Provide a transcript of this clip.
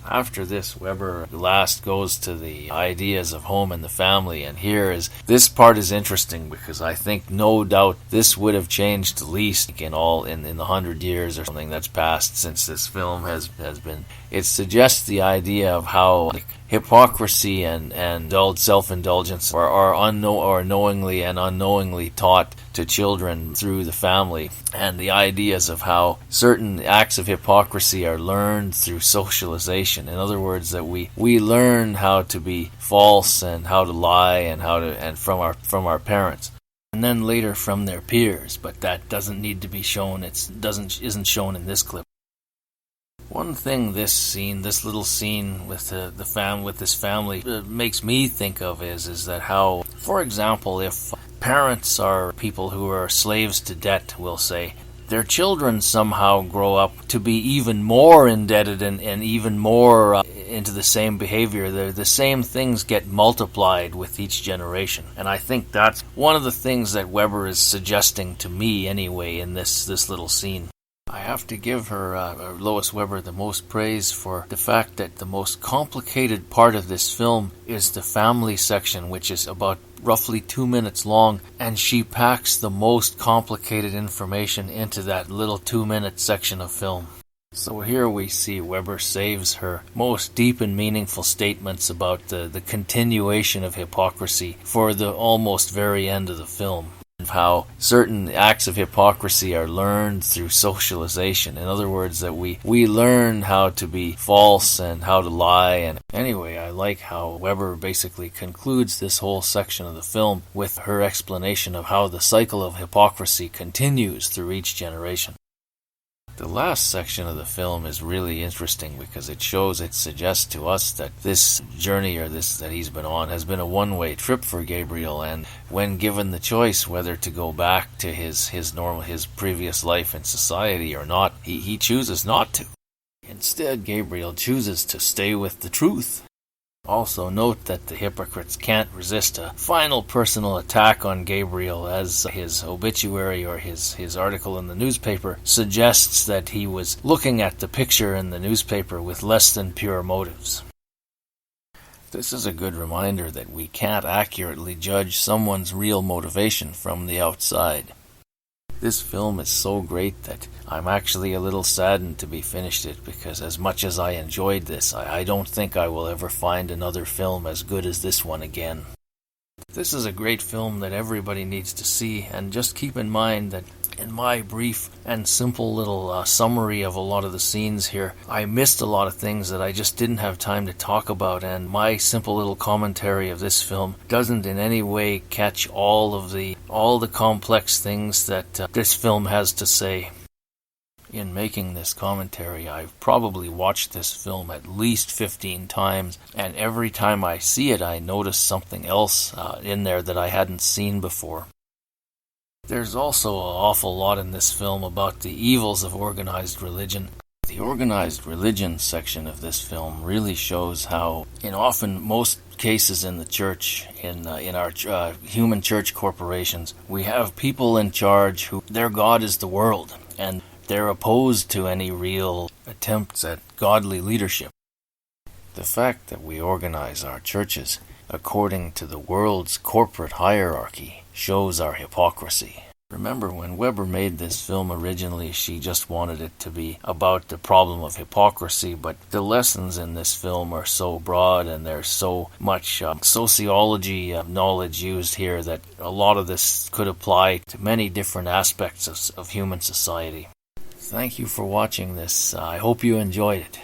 After this, Weber last goes to the ideas of home and the family, and this part is interesting because I think no doubt this would have changed the least in the 100 years or something that's passed since this film has been. It suggests the idea of how hypocrisy and self-indulgence are knowingly and unknowingly taught to children through the family, and the ideas of how certain acts of hypocrisy are learned through socialization. In other words, that we learn how to be false and how to lie and from our parents, and then later from their peers. But that doesn't need to be shown. Isn't shown in this clip. One thing this little scene with this family makes me think of is that how, for example, if parents are people who are slaves to debt, we'll say, their children somehow grow up to be even more indebted and even more into the same behavior. The same things get multiplied with each generation. And I think that's one of the things that Weber is suggesting to me anyway in this little scene. I have to give Lois Weber the most praise for the fact that the most complicated part of this film is the family section, which is about roughly 2 minutes long, and she packs the most complicated information into that little 2-minute section of film. So here we see Weber saves her most deep and meaningful statements about the continuation of hypocrisy for the almost very end of the film. How certain acts of hypocrisy are learned through socialization. In other words, that we learn how to be false and how to lie. And anyway, I like how Weber basically concludes this whole section of the film with her explanation of how the cycle of hypocrisy continues through each generation. The last section of the film is really interesting because it suggests to us that this journey that he's been on has been a one-way trip for Gabriel, and when given the choice whether to go back to his previous life in society or not, he chooses not to. Instead, Gabriel chooses to stay with the truth. Also note that the hypocrites can't resist a final personal attack on Gabriel, as his obituary or his article in the newspaper suggests that he was looking at the picture in the newspaper with less than pure motives. This is a good reminder that we can't accurately judge someone's real motivation from the outside. This film is so great that I'm actually a little saddened to be finished it, because as much as I enjoyed this, I don't think I will ever find another film as good as this one again. This is a great film that everybody needs to see, and just keep in mind that in my brief and simple little summary of a lot of the scenes here, I missed a lot of things that I just didn't have time to talk about, and my simple little commentary of this film doesn't in any way catch all the complex things that this film has to say. In making this commentary, I've probably watched this film at least 15 times, and every time I see it, I notice something else in there that I hadn't seen before. There's also an awful lot in this film about the evils of organized religion. The organized religion section of this film really shows how, in most cases in the church, in our human church corporations, we have people in charge who their God is the world, and they're opposed to any real attempts at godly leadership. The fact that we organize our churches according to the world's corporate hierarchy shows our hypocrisy. Remember, when Weber made this film originally, she just wanted it to be about the problem of hypocrisy, but the lessons in this film are so broad and there's so much sociology knowledge used here that a lot of this could apply to many different aspects of human society. Thank you for watching this. I hope you enjoyed it.